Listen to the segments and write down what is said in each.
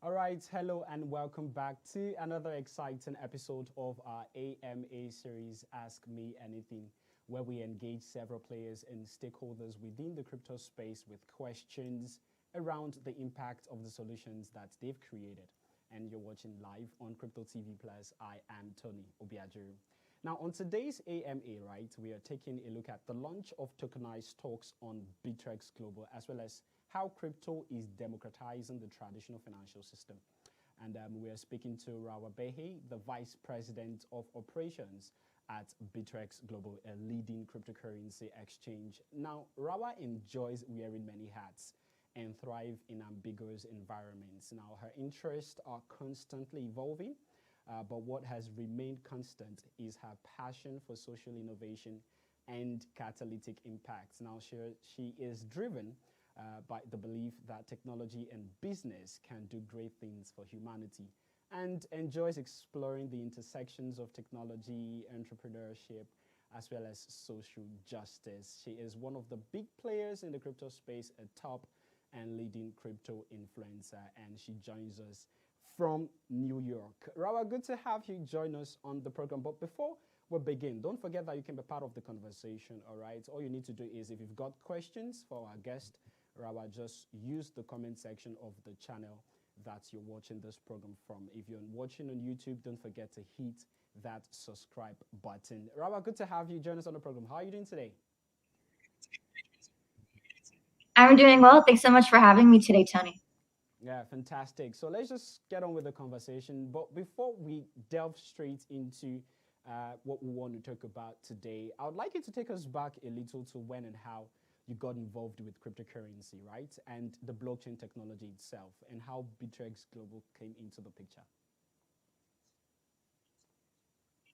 All right, hello and welcome back to another exciting episode of our AMA series, Ask Me Anything, where we engage several players and stakeholders within the crypto space with questions around the impact of the solutions that they've created. And you're watching live on Crypto TV Plus. I am Tony Obiajiru. Now, on today's AMA, right, we are taking a look at the launch of Tokenized talks on Bittrex Global, as well as how crypto is democratizing the traditional financial system. And we are speaking to Rahwa Berhe, the Vice President of Operations at Bittrex Global, a leading cryptocurrency exchange. Now, Rahwa enjoys wearing many hats and thrive in ambiguous environments. Now, her interests are constantly evolving, but what has remained constant is her passion for social innovation and catalytic impacts. Now, she is driven by the belief that technology and business can do great things for humanity and enjoys exploring the intersections of technology, entrepreneurship, as well as social justice. She is one of the big players in the crypto space, a top and leading crypto influencer, and she joins us from New York. Rahwa, good to have you join us on the program. But before we begin, don't forget that you can be part of the conversation, all right? All you need to do is, if you've got questions for our guest, Rahwa, just use the comment section of the channel that you're watching this program from. If you're watching on YouTube, don't forget to hit that subscribe button. Rahwa, good to have you join us on the program. How are you doing today? I'm doing well. Thanks so much for having me today, Tony. Yeah, fantastic. So let's just get on with the conversation. But before we delve straight into what we want to talk about today, I would like you to take us back a little to when and how you got involved with cryptocurrency, right? And the blockchain technology itself, and how Bittrex Global came into the picture.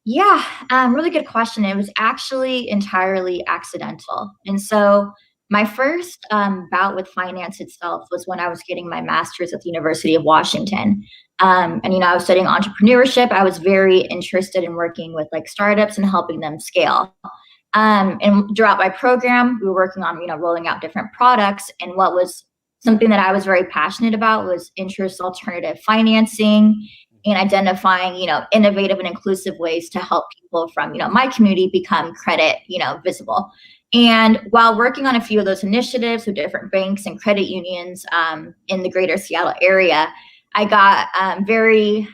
Yeah, really good question. It was actually entirely accidental. And so my first bout with finance itself was when I was getting my master's at the University of Washington. And I was studying entrepreneurship. I was very interested in working with like startups and helping them scale. And throughout my program, we were working on, rolling out different products. And what was something that I was very passionate about was interest alternative financing and identifying, innovative and inclusive ways to help people from, my community become credit, visible. And while working on a few of those initiatives with different banks and credit unions in the greater Seattle area, I got very,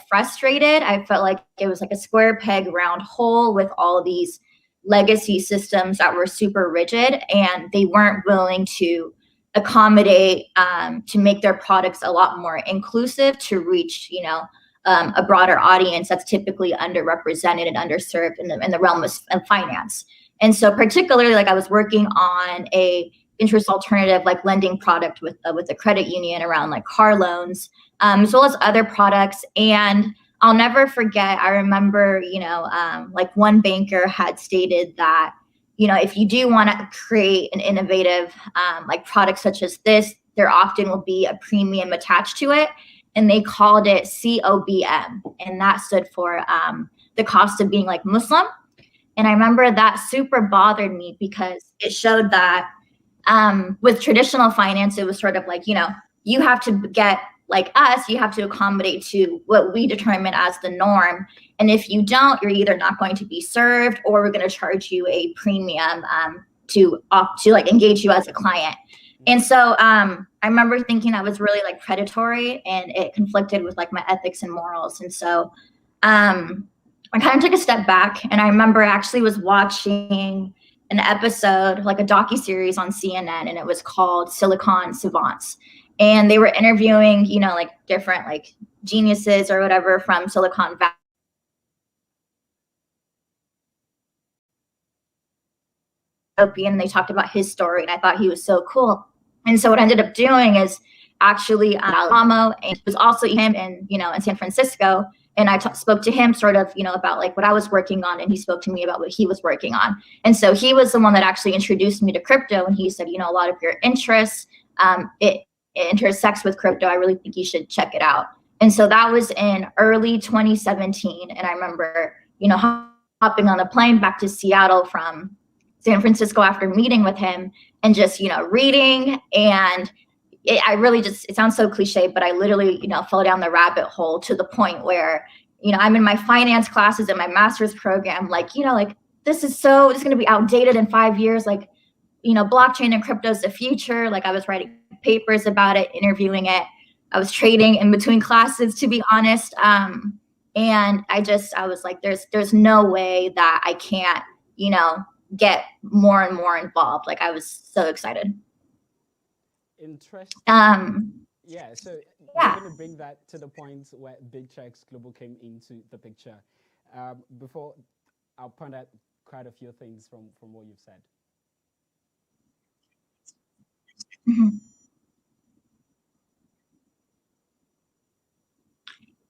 frustrated. I felt like it was like a square peg, round hole with all of these legacy systems that were super rigid, and they weren't willing to accommodate to make their products a lot more inclusive to reach, a broader audience that's typically underrepresented and underserved in the realm of finance. And so particularly, I was working on a interest alternative lending product with the credit union around car loans, as well as other products. And I'll never forget, I remember, one banker had stated that, if you do want to create an innovative product such as this, there often will be a premium attached to it. And they called it COBM. And that stood for the cost of being Muslim. And I remember that super bothered me because it showed that with traditional finance, it was sort of you have to get us, you have to accommodate to what we determine as the norm. And if you don't, you're either not going to be served or we're going to charge you a premium to engage you as a client. And so I remember thinking that was really predatory, and it conflicted with my ethics and morals. And so I kind of took a step back, and I remember I actually was watching an episode, a docuseries on CNN, and it was called Silicon Savants. And they were interviewing, different geniuses or whatever from Silicon Valley. And they talked about his story, and I thought he was so cool. And so what I ended up doing is actually Alamo, and it was also him in San Francisco. And I spoke to him sort of, about what I was working on, and he spoke to me about what he was working on. And so he was the one that actually introduced me to crypto, and he said, a lot of your interests, it intersects with crypto. I really think you should check it out. And so that was in early 2017. And I remember, hopping on a plane back to Seattle from San Francisco after meeting with him, and just, reading and I really just, it sounds so cliche, but I literally, fell down the rabbit hole to the point where, I'm in my finance classes in my master's program, like, this is going to be outdated in 5 years. Like, blockchain and crypto is the future. Like, I was writing papers about it, interviewing it. I was trading in between classes, to be honest. And I was like, there's no way that I can't, get more and more involved. Like, I was so excited. Interesting. Yeah, so Yeah. we're going to bring that to the point where Bittrex Global came into the picture. Before, I'll point out quite a few things from what you've said. Mhm.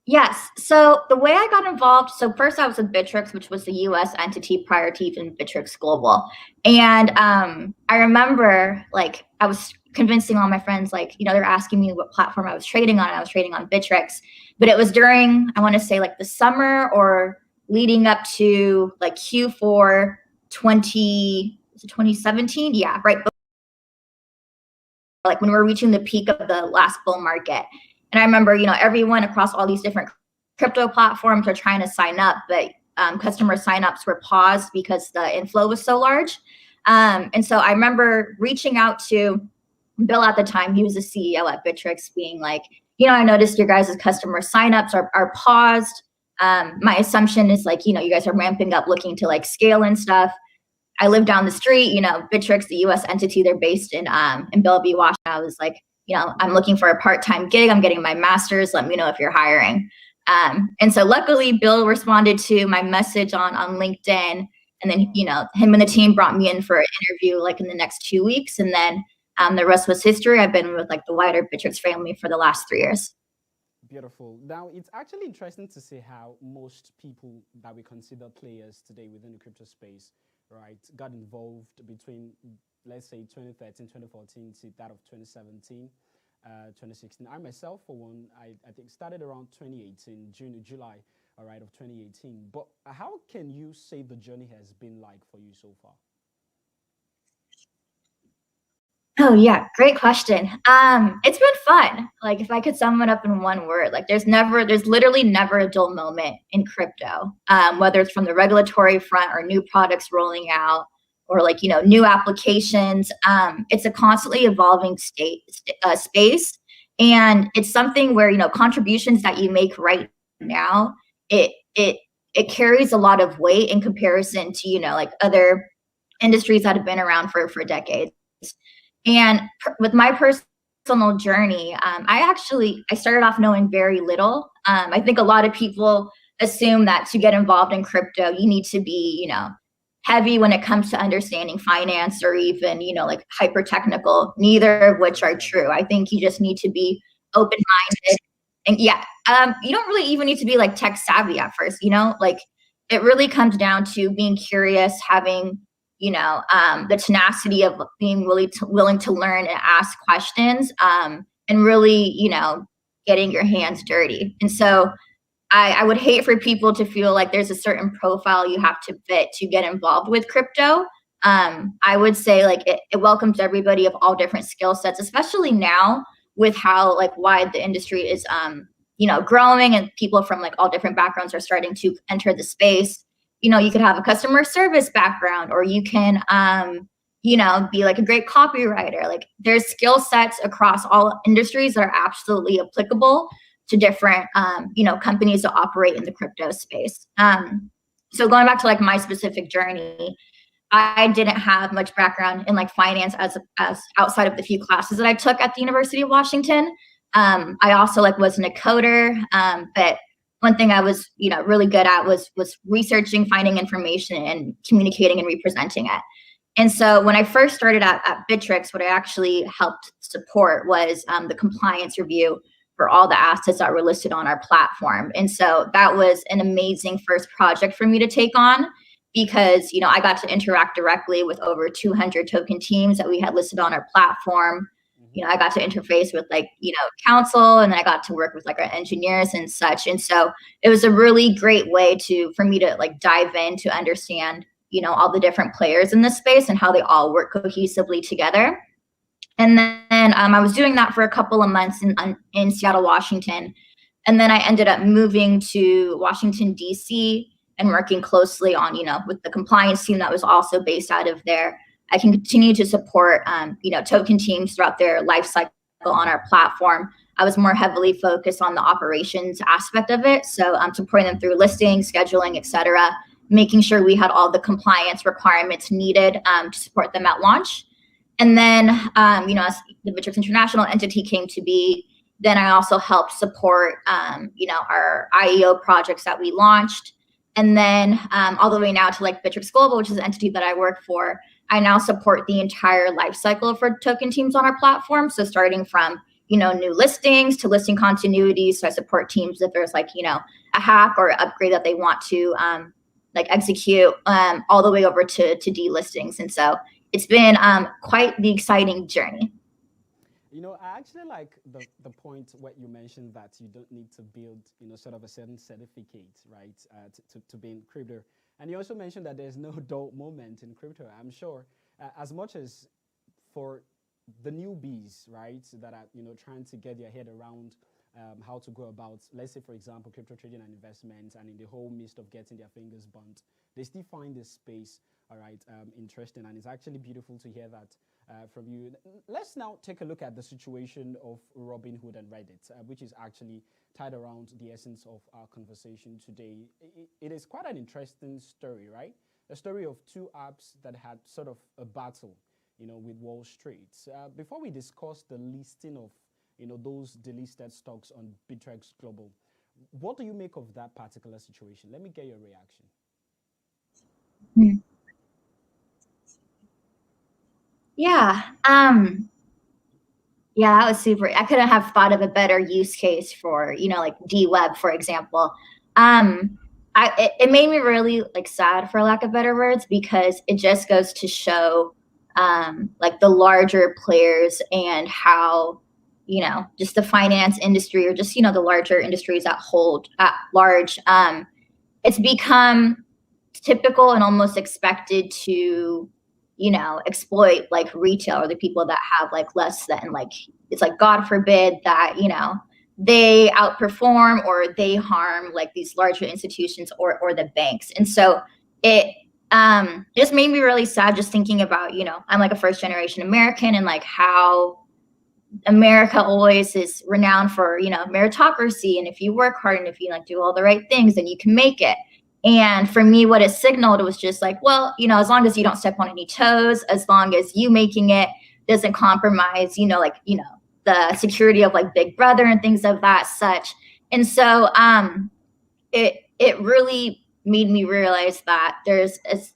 Yes. So the way I got involved, so first I was with Bittrex, which was the US entity prior to even Bittrex Global. And I remember like I was convincing all my friends, like, they're asking me what platform I was trading on. I was trading on Bittrex, but it was during, I want to say like the summer or leading up to like Q4 2017. Yeah, right. Like when we were reaching the peak of the last bull market. And I remember, everyone across all these different crypto platforms are trying to sign up, but customer signups were paused because the inflow was so large. And so I remember reaching out to Bill at the time. He was the CEO at Bittrex, being like, I noticed your guys' customer signups are paused. My assumption is like, you guys are ramping up, looking to like scale and stuff. I live down the street, Bittrex, the US entity, they're based in Bellevue, Washington. I was like, I'm looking for a part-time gig. I'm getting my master's. Let me know if you're hiring. And so luckily Bill responded to my message on LinkedIn. And then, him and the team brought me in for an interview like in the next 2 weeks. And then the rest was history. I've been with like the wider Bittrex family for the last 3 years. Beautiful. Now, it's actually interesting to see how most people that we consider players today within the crypto space, right, got involved between, let's say, 2013, 2014 to that of 2017, 2016. I myself, for one, I think started around 2018, June or July, all right, of 2018. But how can you say the journey has been like for you so far? Oh yeah, great question. It's been fun. Like if I could sum it up in one word, like there's literally never a dull moment in crypto. Whether it's from the regulatory front or new products rolling out or like, new applications. It's a constantly evolving space. And it's something where, contributions that you make right now, it carries a lot of weight in comparison to, like other industries that have been around for decades. And with my personal journey, I started off knowing very little. I think a lot of people assume that to get involved in crypto, you need to be, heavy when it comes to understanding finance or even, like hyper technical, neither of which are true. I think you just need to be open-minded. And yeah, you don't really even need to be like tech savvy at first, like it really comes down to being curious, having the tenacity of being willing to learn and ask questions, and really, getting your hands dirty. And so I would hate for people to feel like there's a certain profile you have to fit to get involved with crypto. I would say like it welcomes everybody of all different skill sets, especially now with how like wide the industry is, growing and people from like all different backgrounds are starting to enter the space. You could have a customer service background, or you can, be like a great copywriter. Like there's skill sets across all industries that are absolutely applicable to different, companies that operate in the crypto space. So going back to like my specific journey, I didn't have much background in like finance as outside of the few classes that I took at the University of Washington. I also like wasn't a coder, but one thing I was, really good at was researching, finding information, and communicating and representing it. And so when I first started at Bittrex, what I actually helped support was the compliance review for all the assets that were listed on our platform. And so that was an amazing first project for me to take on because, I got to interact directly with over 200 token teams that we had listed on our platform. I got to interface with like, counsel, and then I got to work with like our engineers and such. And so it was a really great way for me to like dive in to understand, all the different players in this space and how they all work cohesively together. And then I was doing that for a couple of months in Seattle, Washington. And then I ended up moving to Washington, D.C., and working closely on, with the compliance team that was also based out of there. I can continue to support, token teams throughout their life cycle on our platform. I was more heavily focused on the operations aspect of it. So supporting them through listing, scheduling, et cetera, making sure we had all the compliance requirements needed to support them at launch. And then, as the Bittrex International entity came to be, then I also helped support, our IEO projects that we launched. And then all the way now to like Bittrex Global, which is the entity that I work for, I now support the entire life cycle for token teams on our platform. So starting from, new listings to listing continuity. So I support teams if there's like, a hack or upgrade that they want to execute, all the way over to delistings. And so it's been quite the exciting journey. I actually like the point where you mentioned that you don't need to build, sort of a certain certificate, right, to be in crypto. And you also mentioned that there's no dull moment in crypto. I'm sure as much as for the newbies, right, that are, trying to get their head around how to go about, let's say, for example, crypto trading and investments, and in the whole midst of getting their fingers burnt, they still find this space, all right, interesting. And it's actually beautiful to hear that from you. Let's now take a look at the situation of Robinhood and Reddit, which is actually tied around the essence of our conversation today. It is quite an interesting story, right? A story of two apps that had sort of a battle, with Wall Street. Before we discuss the listing of, those delisted stocks on Bittrex Global, what do you make of that particular situation? Let me get your reaction. Hmm. Yeah. Yeah, that was super. I couldn't have thought of a better use case for, like D-Web, for example. Um, it made me really like sad, for lack of better words, because it just goes to show like the larger players and how, just the finance industry, or just, the larger industries that hold at large, it's become typical and almost expected to, exploit like retail, or the people that have like less than, like, it's like, God forbid that, they outperform or they harm like these larger institutions, or the banks. And so it just made me really sad, just thinking about, I'm like a first generation American, and like how America always is renowned for, meritocracy. And if you work hard and if you like do all the right things, then you can make it. And for me, what it signaled was just like, well, as long as you don't step on any toes, as long as you making it doesn't compromise, the security of like Big Brother and things of that such. And so it really made me realize that it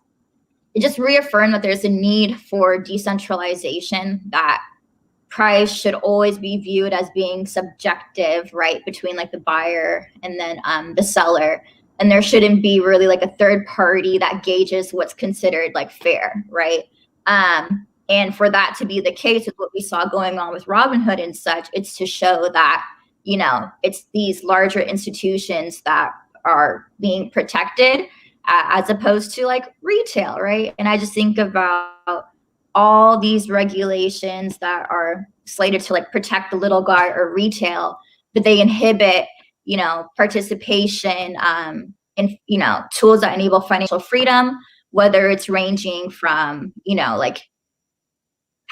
just reaffirmed that there's a need for decentralization, that price should always be viewed as being subjective, right, between like the buyer and then the seller. And there shouldn't be really like a third party that gauges what's considered like fair, right? And for that to be the case with what we saw going on with Robinhood and such, it's to show that, it's these larger institutions that are being protected, as opposed to like retail, right? And I just think about all these regulations that are slated to like protect the little guy or retail, but they inhibit, participation in, tools that enable financial freedom, whether it's ranging from, like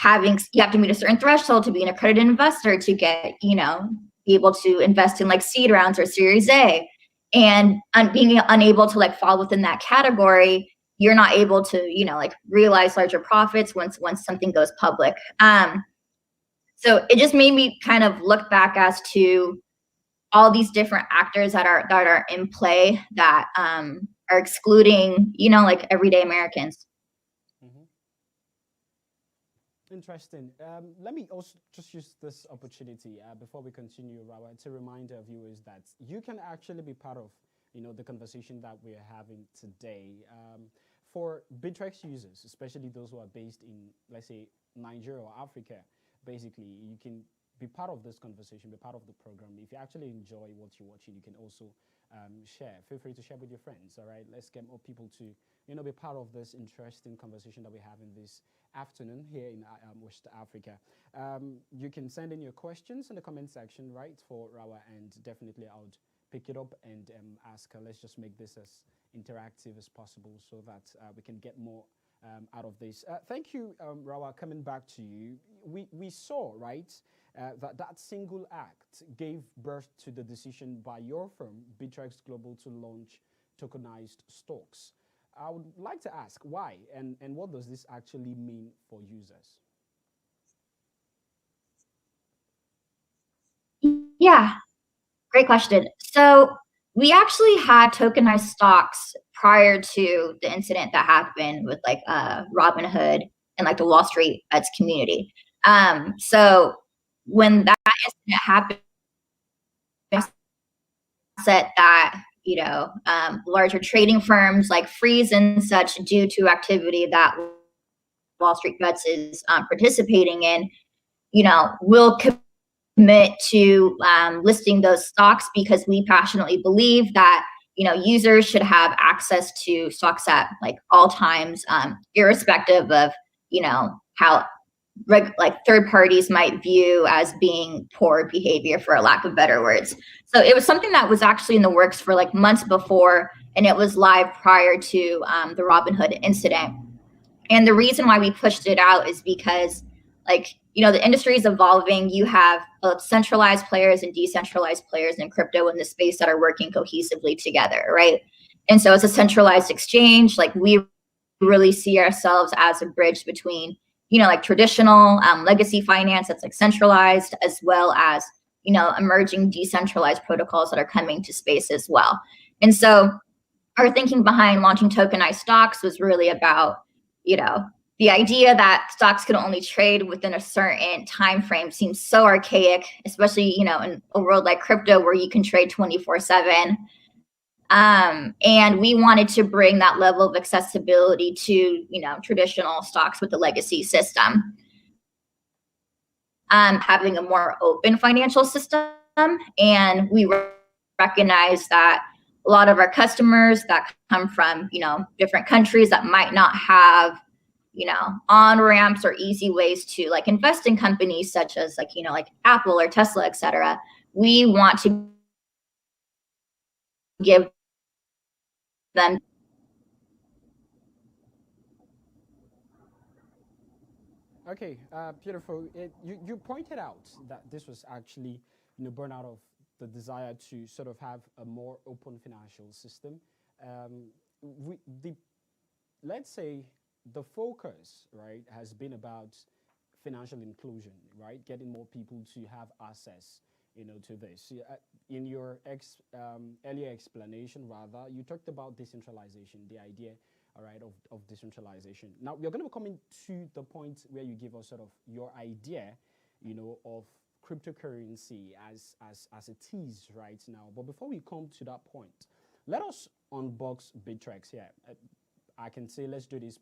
you have to meet a certain threshold to be an accredited investor to get, be able to invest in like seed rounds or Series A. And being unable to like fall within that category, you're not able to, like realize larger profits once something goes public. So it just made me kind of look back as to all these different actors that are in play that are excluding, like everyday Americans. Mm-hmm. Interesting. Let me also just use this opportunity before we continue, Rahwa, to remind our viewers that you can actually be part of, the conversation that we are having today. For Bittrex users, especially those who are based in, let's say, Nigeria or Africa, basically, you can be part of this conversation, be part of the program. If you actually enjoy what you're watching, you can also share. Feel free to share with your friends. All right, let's get more people to be part of this interesting conversation that we have in this afternoon here in West Africa. You can send in your questions in the comment section, right, for Rahwa, and definitely I would pick it up and ask her. Let's just make this as interactive as possible so that we can get more out of this. Thank you, Rahwa. Coming back to you, we saw, right, that single act gave birth to the decision by your firm, Bittrex Global, to launch tokenized stocks. I would like to ask why and what does this actually mean for users? Yeah, great question. So we actually had tokenized stocks prior to the incident that happened with like Robinhood and like the Wall Street Bets community. So when that incident happened, said that larger trading firms like freeze and such due to activity that Wall Street Bets is participating in, will commit to listing those stocks because we passionately believe that users should have access to stocks at like all times, irrespective of how like third parties might view as being poor behavior, for a lack of better words. So it was something that was actually in the works for like months before, and it was live prior to the Robinhood incident. And the reason why we pushed it out is because the industry is evolving. You have centralized players and decentralized players in crypto in the space that are working cohesively together, right? And so it's a centralized exchange. Like we really see ourselves as a bridge between like traditional legacy finance that's like centralized, as well as emerging decentralized protocols that are coming to space as well. And so our thinking behind launching tokenized stocks was really about the idea that stocks could only trade within a certain time frame seems so archaic, especially in a world like crypto where you can trade 24/7. And we wanted to bring that level of accessibility to traditional stocks with the legacy system, having a more open financial system. And we recognize that a lot of our customers that come from different countries that might not have on ramps or easy ways to like invest in companies such as like Apple or Tesla, etc. We want to give them. Okay, beautiful. You pointed out that this was actually born out of the desire to sort of have a more open financial system. Let's say the focus, right, has been about financial inclusion, right, getting more people to have access to this. In your earlier explanation, rather, you talked about decentralization, the idea, all right, of decentralization. Now, we're going to come into the point where you give us sort of your idea, of cryptocurrency as it is right now. But before we come to that point, let us unbox Bittrex here. I can say let's do this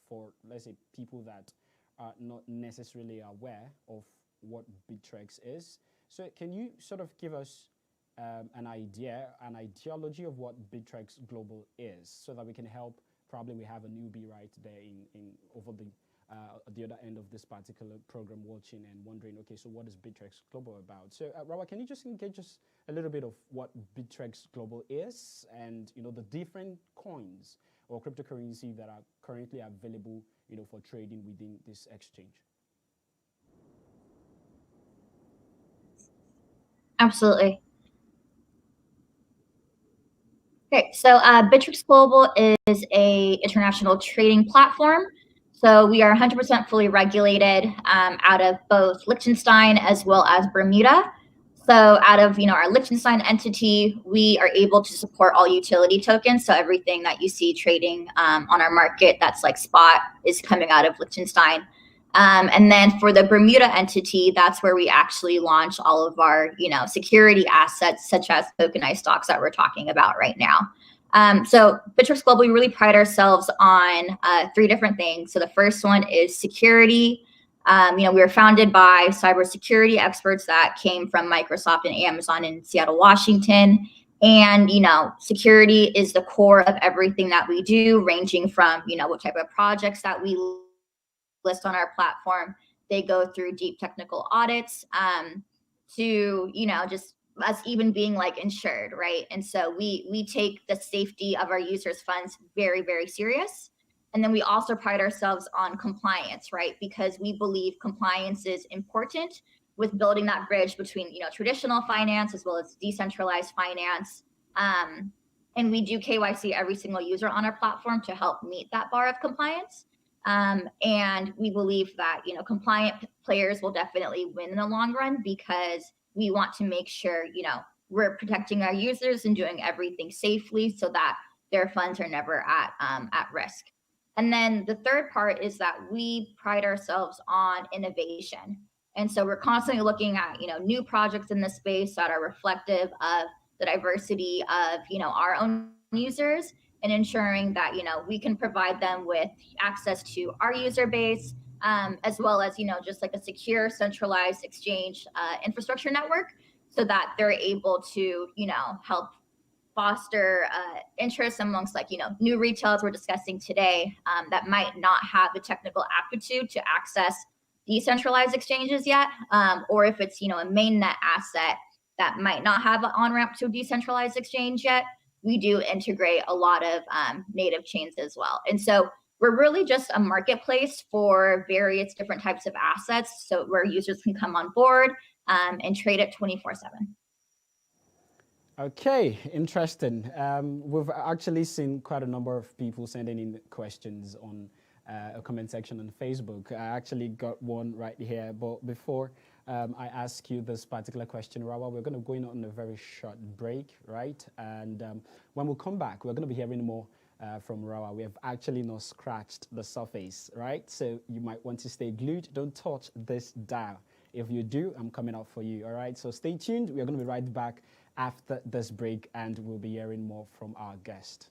for, let's say, people that are not necessarily aware of what Bittrex is. So can you sort of give us an idea, an ideology of what Bittrex Global is, so that we can help? Probably we have a newbie right there in over the other end of this particular program watching and wondering, okay, so what is Bittrex Global about? So Rahwa, can you just engage us a little bit of what Bittrex Global is and the different coins or cryptocurrency that are currently available for trading within this exchange? Absolutely. Okay, so Bittrex Global is a international trading platform. So we are 100% fully regulated out of both Liechtenstein as well as Bermuda. So out of our Liechtenstein entity, we are able to support all utility tokens. So everything that you see trading on our market that's like spot is coming out of Liechtenstein. And then for the Bermuda entity, that's where we actually launch all of our security assets, such as tokenized stocks that we're talking about right now. So Bittrex Global, we really pride ourselves on 3 different things. So the first one is security. We were founded by cybersecurity experts that came from Microsoft and Amazon in Seattle, Washington. And, security is the core of everything that we do, ranging from, what type of projects that we list on our platform. They go through deep technical audits to, just us even being like insured, right? And so we take the safety of our users' funds very, very serious. And then we also pride ourselves on compliance, right? Because we believe compliance is important with building that bridge between, traditional finance as well as decentralized finance. And we do KYC every single user on our platform to help meet that bar of compliance. And we believe that, compliant players will definitely win in the long run because we want to make sure, we're protecting our users and doing everything safely so that their funds are never at risk. And then the third part is that we pride ourselves on innovation. And so we're constantly looking at, new projects in the space that are reflective of the diversity of, our own users and ensuring that, we can provide them with access to our user base, as well as, just like a secure centralized exchange infrastructure network so that they're able to, help foster interest amongst new retailers we're discussing today that might not have the technical aptitude to access decentralized exchanges yet, or if it's a mainnet asset that might not have an on-ramp to a decentralized exchange yet, we do integrate a lot of native chains as well. And so we're really just a marketplace for various different types of assets, so where users can come on board and trade it 24/7. Okay, interesting. We've actually seen quite a number of people sending in questions on a comment section on Facebook. I actually got one right here, but before I ask you this particular question, Rahwa, we're going to go in on a very short break, right? And when we come back, we're going to be hearing more from Rahwa. We have actually not scratched the surface, right? So you might want to stay glued. Don't touch this dial. If you do, I'm coming out for you, all right? So stay tuned. We're going to be right back after this break, and we'll be hearing more from our guest.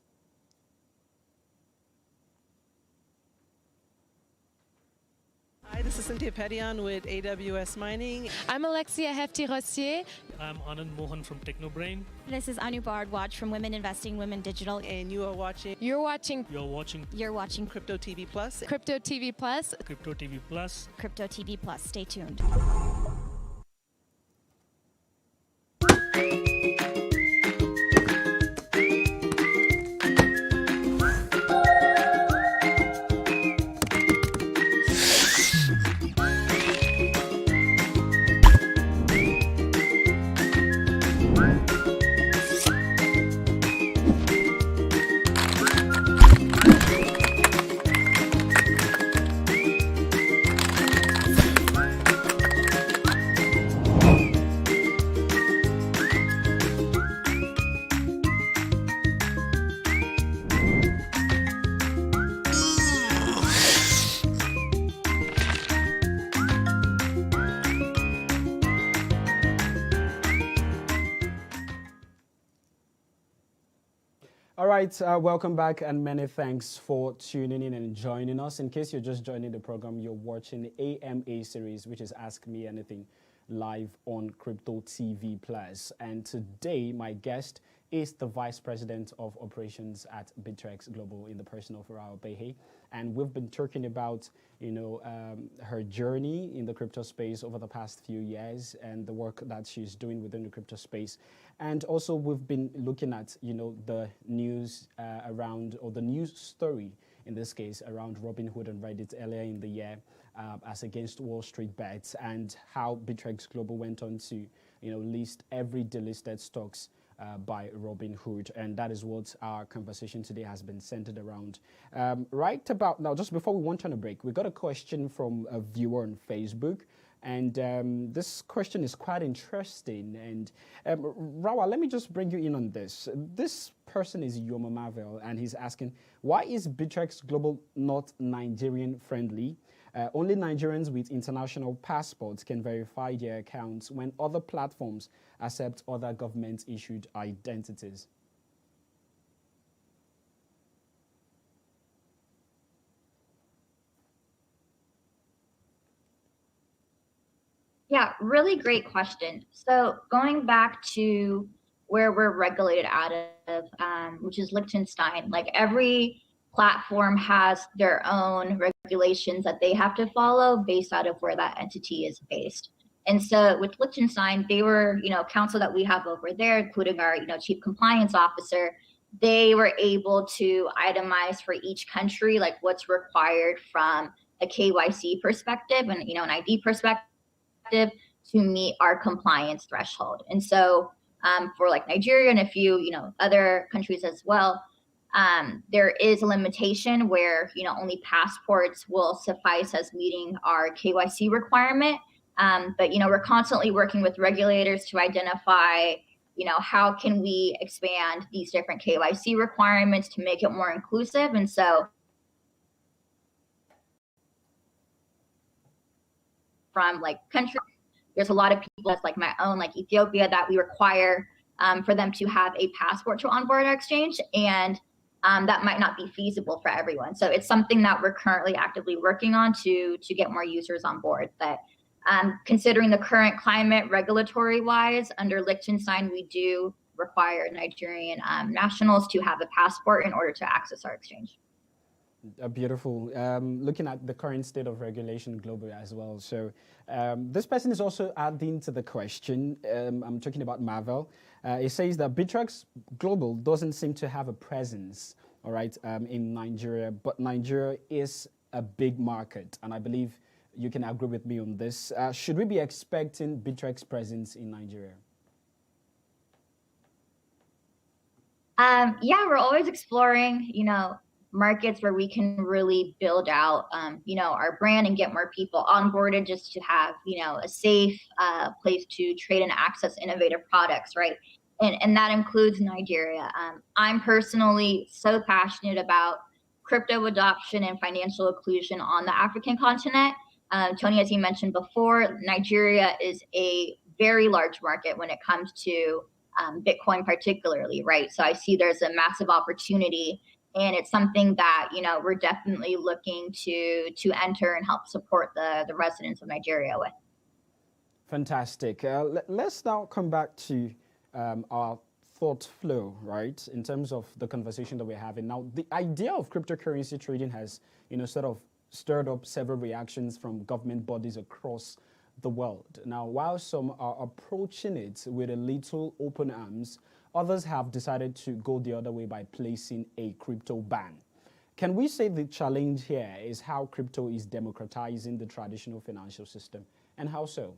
Hi, this is Cynthia Petian with AWS Mining. I'm Alexia Hefty-Rossier. I'm Anand Mohan from Technobrain. This is Anu Bardwaj from Women Investing, Women Digital. And you are watching... You're watching Crypto TV Plus. Crypto TV Plus. Crypto TV Plus. Crypto TV Plus. Stay tuned. All right, welcome back, and many thanks for tuning in and joining us. In case you're just joining the program, you're watching the AMA series, which is Ask Me Anything, live on Crypto TV Plus. And today, my guest is the Vice President of Operations at Bittrex Global in the person of Rahwa Berhe. And we've been talking about, her journey in the crypto space over the past few years and the work that she's doing within the crypto space. And also we've been looking at, the news around, or the news story, in this case, around Robinhood and Reddit earlier in the year as against Wall Street bets, and how Bittrex Global went on to, list every delisted stocks by Robinhood, and that is what our conversation today has been centered around. Right about now, just before we went on a break, we got a question from a viewer on Facebook, and this question is quite interesting. And Rahwa, let me just bring you in on this. This person is Yoma Marvel, and he's asking, why is Bittrex Global not Nigerian friendly? Only Nigerians with international passports can verify their accounts when other platforms accept other government-issued identities. Yeah, really great question. So going back to where we're regulated out of, which is Liechtenstein, like every platform has their own regulations that they have to follow based out of where that entity is based. And so with Liechtenstein, they were, council that we have over there, including our, chief compliance officer, they were able to itemize for each country, like what's required from a KYC perspective and, an ID perspective to meet our compliance threshold. And so for like Nigeria and a few, other countries as well, there is a limitation where, only passports will suffice as meeting our KYC requirement. But, we're constantly working with regulators to identify, how can we expand these different KYC requirements to make it more inclusive. And so from like countries, there's a lot of people that's like my own, like Ethiopia, that we require for them to have a passport to onboard our exchange. And that might not be feasible for everyone. So it's something that we're currently actively working on to get more users on board. But considering the current climate regulatory wise under Liechtenstein, we do require Nigerian nationals to have a passport in order to access our exchange. Beautiful. Looking at the current state of regulation globally as well. So this person is also adding to the question. I'm talking about Marvel. It says that Bittrex Global doesn't seem to have a presence, all right, in Nigeria, but Nigeria is a big market, and I believe you can agree with me on this. Should we be expecting Bittrex presence in Nigeria? Yeah, we're always exploring, markets where we can really build out, our brand and get more people onboarded just to have, a safe place to trade and access innovative products, right? And that includes Nigeria. I'm personally so passionate about crypto adoption and financial inclusion on the African continent. Tony, as you mentioned before, Nigeria is a very large market when it comes to Bitcoin particularly, right? So I see there's a massive opportunity, and it's something that, we're definitely looking to enter and help support the residents of Nigeria with. Fantastic. Let's now come back to our thought flow, right? In terms of the conversation that we're having now, the idea of cryptocurrency trading has, sort of stirred up several reactions from government bodies across the world. Now, while some are approaching it with a little open arms, others have decided to go the other way by placing a crypto ban. Can we say the challenge here is how crypto is democratizing the traditional financial system, and how so?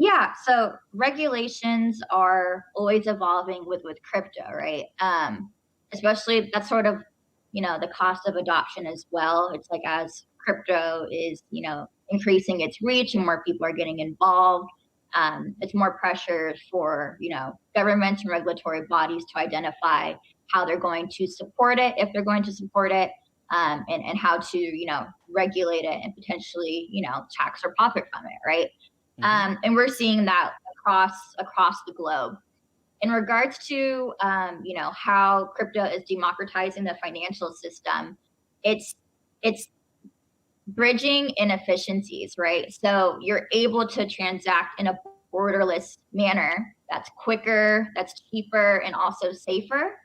Yeah, so regulations are always evolving with crypto, right? Especially that's sort of, the cost of adoption as well. It's like as crypto is, increasing its reach and more people are getting involved, it's more pressure for, governments and regulatory bodies to identify how they're going to support it, if they're going to support it, and how to, regulate it and potentially, tax or profit from it, right? And we're seeing that across the globe. In regards to, how crypto is democratizing the financial system, it's bridging inefficiencies, right? So you're able to transact in a borderless manner that's quicker, that's cheaper, and also safer.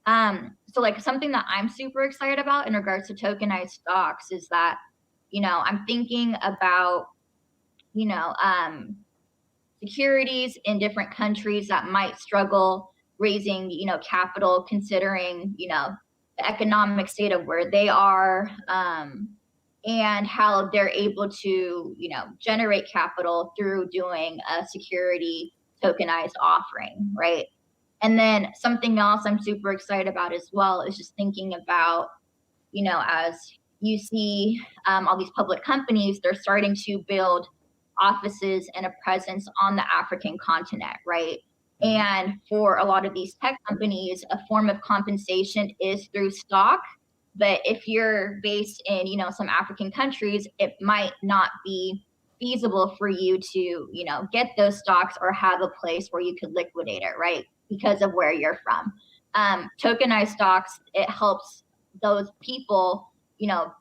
So like something that I'm super excited about in regards to tokenized stocks is that, I'm thinking about, securities in different countries that might struggle raising, capital considering, the economic state of where they are, and how they're able to, generate capital through doing a security tokenized offering, right? And then something else I'm super excited about as well is just thinking about, as you see all these public companies, they're starting to build offices and a presence on the African continent, right? And for a lot of these tech companies, a form of compensation is through stock. But if you're based in, some African countries, it might not be feasible for you to, get those stocks or have a place where you could liquidate it, right? Because of where you're from. Tokenized stocks, it helps those people,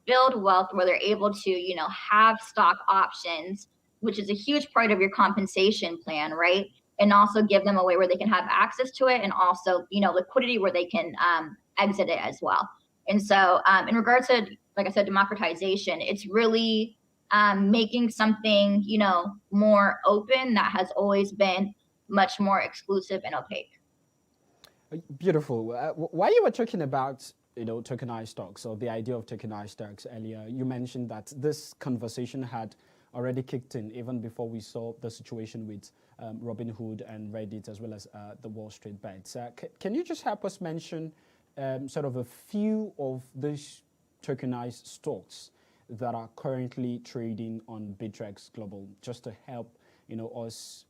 build wealth where they're able to, have stock options, which is a huge part of your compensation plan, right? And also give them a way where they can have access to it, and also, liquidity where they can exit it as well. And so in regards to, like I said, democratization, it's really making something, more open that has always been much more exclusive and opaque. Beautiful. While you were talking about tokenized stocks, or the idea of tokenized stocks earlier, you mentioned that this conversation had already kicked in even before we saw the situation with Robinhood and Reddit, as well as the Wall Street bets. Can you just help us mention sort of a few of these tokenized stocks that are currently trading on Bittrex Global, just to help us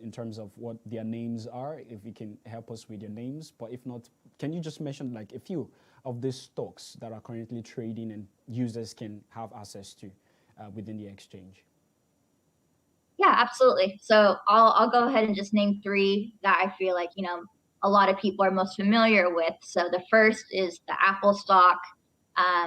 in terms of what their names are, if you can help us with your names? But if not, can you just mention like a few of these stocks that are currently trading and users can have access to within the exchange? Yeah, absolutely. So I'll go ahead and just name three that I feel like, a lot of people are most familiar with. So the first is the Apple stock.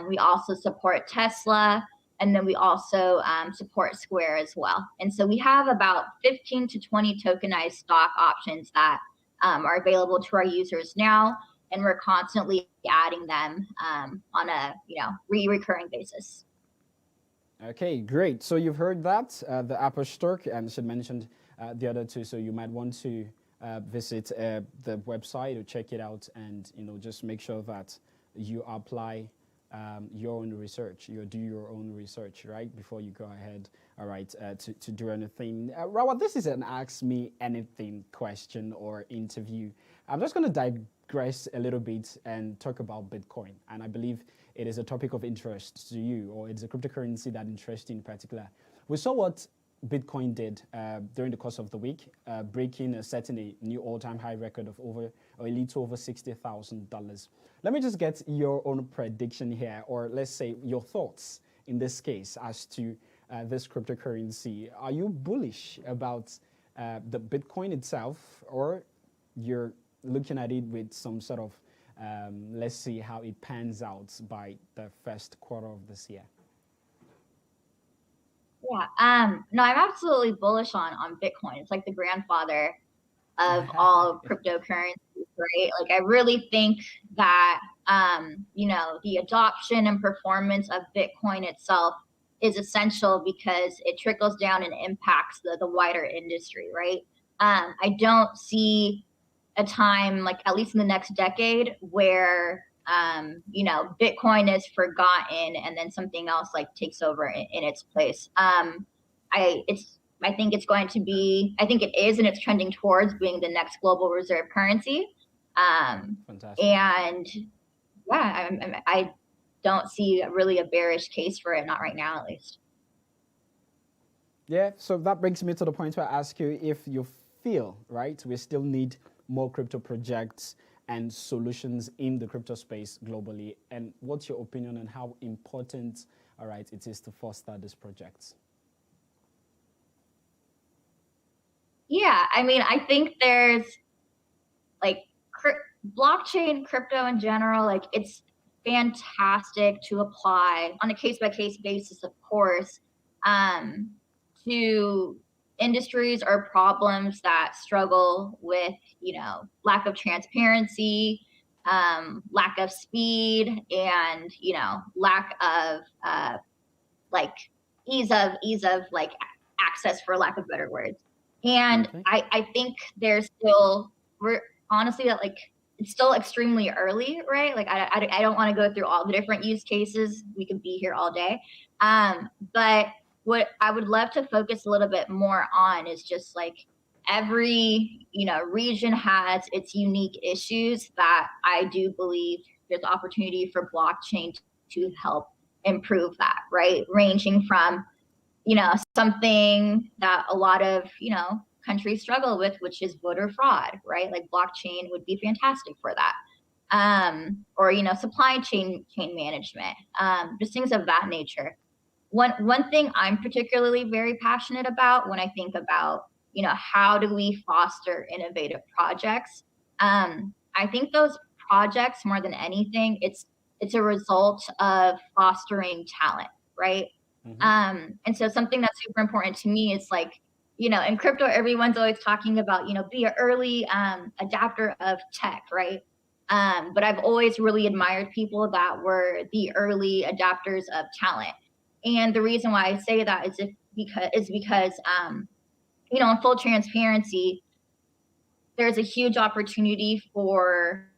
We also support Tesla, and then we also support Square as well. And so we have about 15 to 20 tokenized stock options that are available to our users now, and we're constantly adding them on a recurring basis. Okay, great. So you've heard that, the Apple stock, and she mentioned the other two. So you might want to visit the website or check it out, and just make sure that you apply your own research. You do your own research, right, before you go ahead. All right, to do anything. Rahwa, this is an ask me anything question or interview. I'm just going to digress a little bit and talk about Bitcoin, and I believe it is a topic of interest to you, or it's a cryptocurrency that interests you in particular. We saw what Bitcoin did during the course of the week, setting a new all-time high record of a little over $60,000. Let me just get your own prediction here, or let's say your thoughts in this case as to this cryptocurrency. Are you bullish about the Bitcoin itself, or you're looking at it with some sort of let's see how it pans out by the first quarter of this year? Yeah, no, I'm absolutely bullish on Bitcoin. It's like the grandfather of all cryptocurrencies, right? Like, I really think that the adoption and performance of Bitcoin itself is essential because it trickles down and impacts the wider industry, right? I don't see a time, like at least in the next decade, where Bitcoin is forgotten and then something else like takes over in its place. I think it's going to be, I think it is, and it's trending towards being the next global reserve currency. Fantastic. And yeah, I don't see really a bearish case for it, not right now at least. Yeah, so that brings me to the point where I ask you if you feel, right, we still need more crypto projects and solutions in the crypto space globally, and what's your opinion on how important, all right, it is to foster these projects? Yeah, I mean, I think there's like blockchain, crypto in general, like it's fantastic to apply on a case-by-case basis, of course, to industries or problems that struggle with, lack of transparency, lack of speed, and, lack of like ease of like access, for lack of better words. And Okay. I think there's still, we're honestly at like, it's still extremely early, right? Like I don't want to go through all the different use cases. We could be here all day. But what I would love to focus a little bit more on is just like every, region has its unique issues that I do believe there's opportunity for blockchain to help improve that, right? Ranging from, something that a lot of, countries struggle with, which is voter fraud, right? Like blockchain would be fantastic for that. Or, supply chain management, just things of that nature. One thing I'm particularly very passionate about when I think about, how do we foster innovative projects? I think those projects, more than anything, it's it's a result of fostering talent, right? And so something that's super important to me is like, in crypto, everyone's always talking about, be an early adapter of tech, right? But I've always really admired people that were the early adapters of talent. And the reason why I say that is because in full transparency, there's a huge opportunity for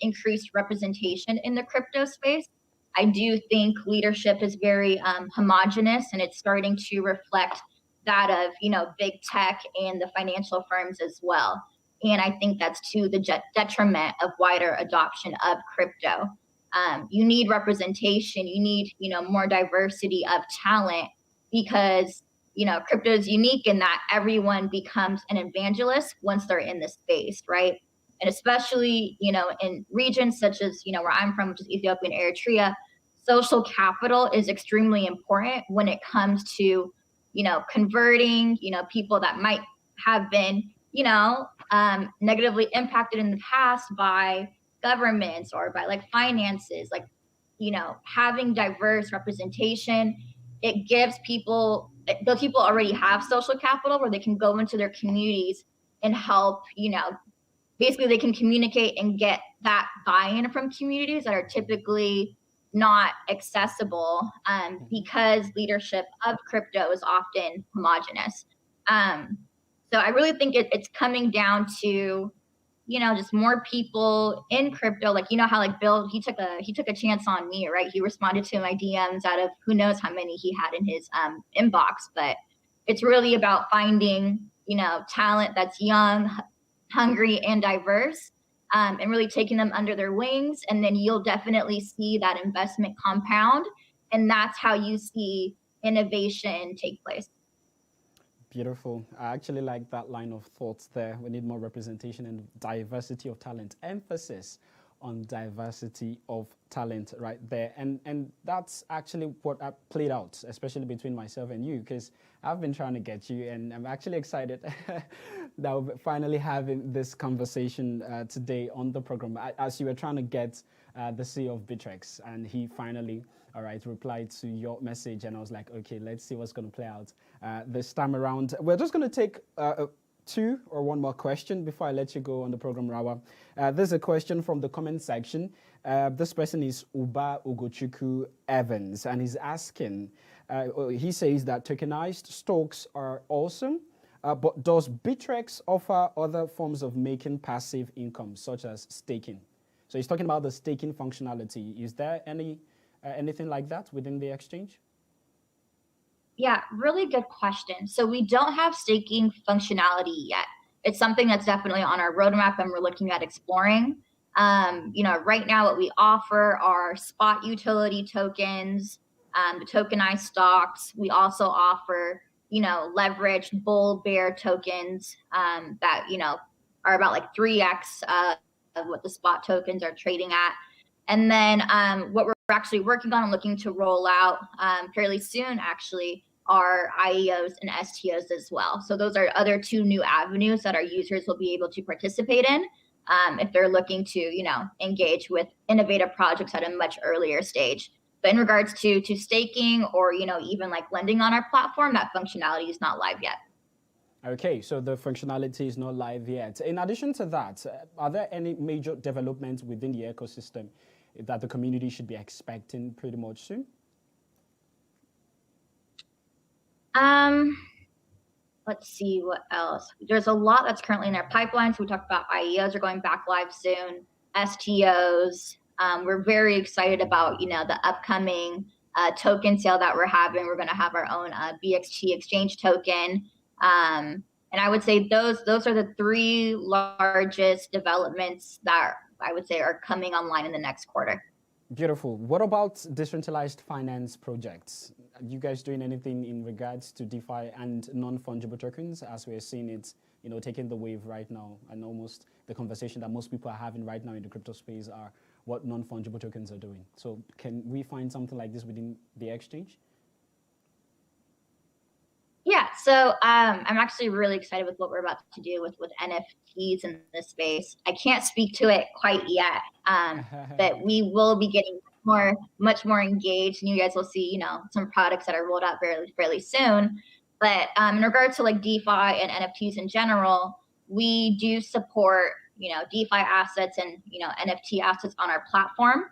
increased representation in the crypto space. I do think leadership is very homogenous, and it's starting to reflect that of big tech and the financial firms as well. And I think that's to the detriment of wider adoption of crypto. You need representation. You need more diversity of talent, because crypto is unique in that everyone becomes an evangelist once they're in the space, right? And especially, in regions such as, where I'm from, which is Ethiopia and Eritrea, social capital is extremely important when it comes to, converting, people that might have been, negatively impacted in the past by governments or by like finances, like, having diverse representation. It gives people, those people already have social capital where they can go into their communities and help, basically they can communicate and get that buy-in from communities that are typically not accessible because leadership of crypto is often homogenous. So I really think it's coming down to, just more people in crypto. Like, how like Bill, he took a chance on me, right? He responded to my DMs out of who knows how many he had in his inbox. But it's really about finding, talent that's young, hungry, and diverse, and really taking them under their wings. And then you'll definitely see that investment compound. And that's how you see innovation take place. Beautiful. I actually like that line of thoughts there. We need more representation and diversity of talent. Emphasis on diversity of talent right there. And that's actually what played out, especially between myself and you, because I've been trying to get you, and I'm actually excited that we're finally having this conversation today on the program. As you were trying to get the CEO of Bittrex, and he finally replied to your message, and I was like, okay, let's see what's going to play out this time around. We're just going to take two or one more question before I let you go on the program, Rahwa. There's a question from the comment section. This person is Uba Ugochukwu Evans, and he's asking, he says that tokenized stocks are awesome, but does Bittrex offer other forms of making passive income, such as staking? So he's talking about the staking functionality. Is there anything like that within the exchange? Yeah, really good question. So we don't have staking functionality yet. It's something that's definitely on our roadmap and we're looking at exploring. Right now what we offer are spot utility tokens, the tokenized stocks. We also offer, leveraged bull bear tokens that, are about like 3x of what the spot tokens are trading at. And then what we're actually working on and looking to roll out fairly soon, actually, are IEOs and STOs as well. So those are other two new avenues that our users will be able to participate in if they're looking to, engage with innovative projects at a much earlier stage. But in regards to staking or, even like lending on our platform, that functionality is not live yet. Okay, so the functionality is not live yet. In addition to that, are there any major developments within the ecosystem that the community should be expecting pretty much soon? Let's see what else. There's a lot that's currently in our pipeline. So we talked about IEOs are going back live soon, STOs. We're very excited about, the upcoming token sale that we're having. We're going to have our own BXT exchange token. And I would say those are the three largest developments that I would say are coming online in the next quarter. Beautiful. What about decentralized finance projects? Are you guys doing anything in regards to DeFi and non-fungible tokens, as we're seeing it, taking the wave right now, and almost the conversation that most people are having right now in the crypto space are what non-fungible tokens are doing. So can we find something like this within the exchange? Yeah, So I'm actually really excited with what we're about to do with NFTs in this space. I can't speak to it quite yet, but we will be getting much more engaged, and you guys will see, you know, some products that are rolled out fairly soon. But in regard to like DeFi and NFTs in general, we do support, you know, DeFi assets and, you know, NFT assets on our platform.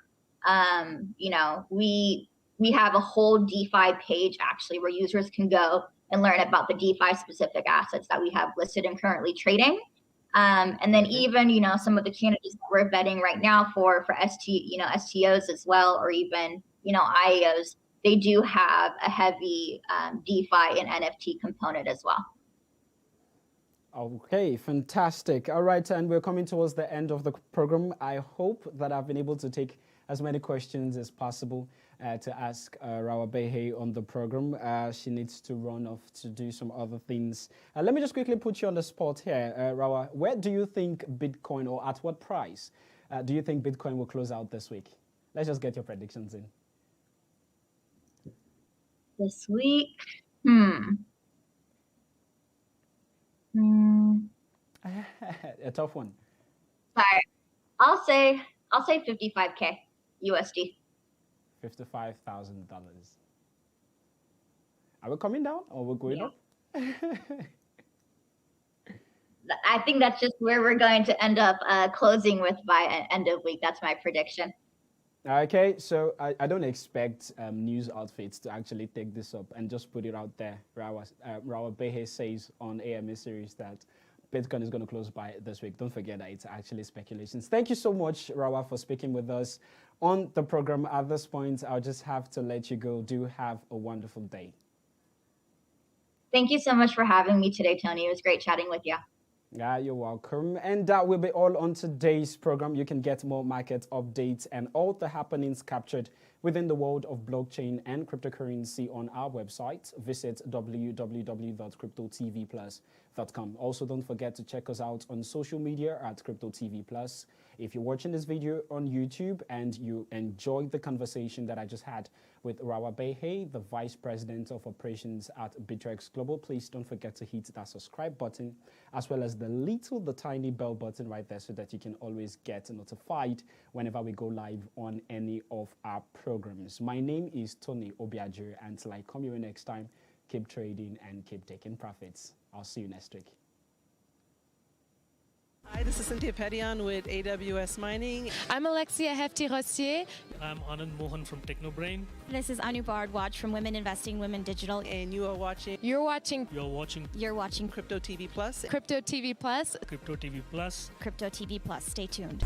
You know, we have a whole DeFi page actually where users can go and learn about the DeFi specific assets that we have listed and currently trading. And then even, you know, some of the candidates that we're vetting right now for STOs as well, or even, you know, IEOs, they do have a heavy DeFi and NFT component as well. Okay, fantastic. All right, and we're coming towards the end of the program. I hope that I've been able to take as many questions as possible to ask Rahwa Berhe on the program. She needs to run off to do some other things. Let me just quickly put you on the spot here, Rahwa. Where do you think Bitcoin, or at what price do you think Bitcoin will close out this week? Let's just get your predictions in. This week, A tough one. Sorry, I'll say 55K USD. $55,000. Are we coming down or we're going up? I think that's just where we're going to end up closing with by end of week. That's my prediction. Okay, so I don't expect news outfits to actually take this up and just put it out there. Rahwa Berhe says on AMA series that Bitcoin is going to close by this week. Don't forget that it's actually speculations. Thank you so much, Rahwa, for speaking with us on the program. At this point, I'll just have to let you go. Do have a wonderful day. Thank you so much for having me today, Tony. It was great chatting with you. Yeah, you're welcome. And that will be all on today's program. You can get more market updates and all the happenings captured within the world of blockchain and cryptocurrency on our website. Visit www.cryptotvplus.com. Also, don't forget to check us out on social media at CryptoTV+. If you're watching this video on YouTube and you enjoyed the conversation that I just had with Rahwa Berhe, the Vice President of Operations at Bittrex Global, please don't forget to hit that subscribe button as well as the tiny bell button right there so that you can always get notified whenever we go live on any of our programs. My name is Tony Obiajiri. Until I come here next time, keep trading and keep taking profits. I'll see you next week. Hi, this is Cynthia Petian with AWS Mining. I'm Alexia Hefty-Rossier. I'm Anand Mohan from Technobrain. This is Anu Bharadwaj from Women Investing, Women Digital. And you are watching You're watching Crypto TV Plus. Crypto TV Plus. Crypto TV Plus. Crypto TV Plus. Stay tuned.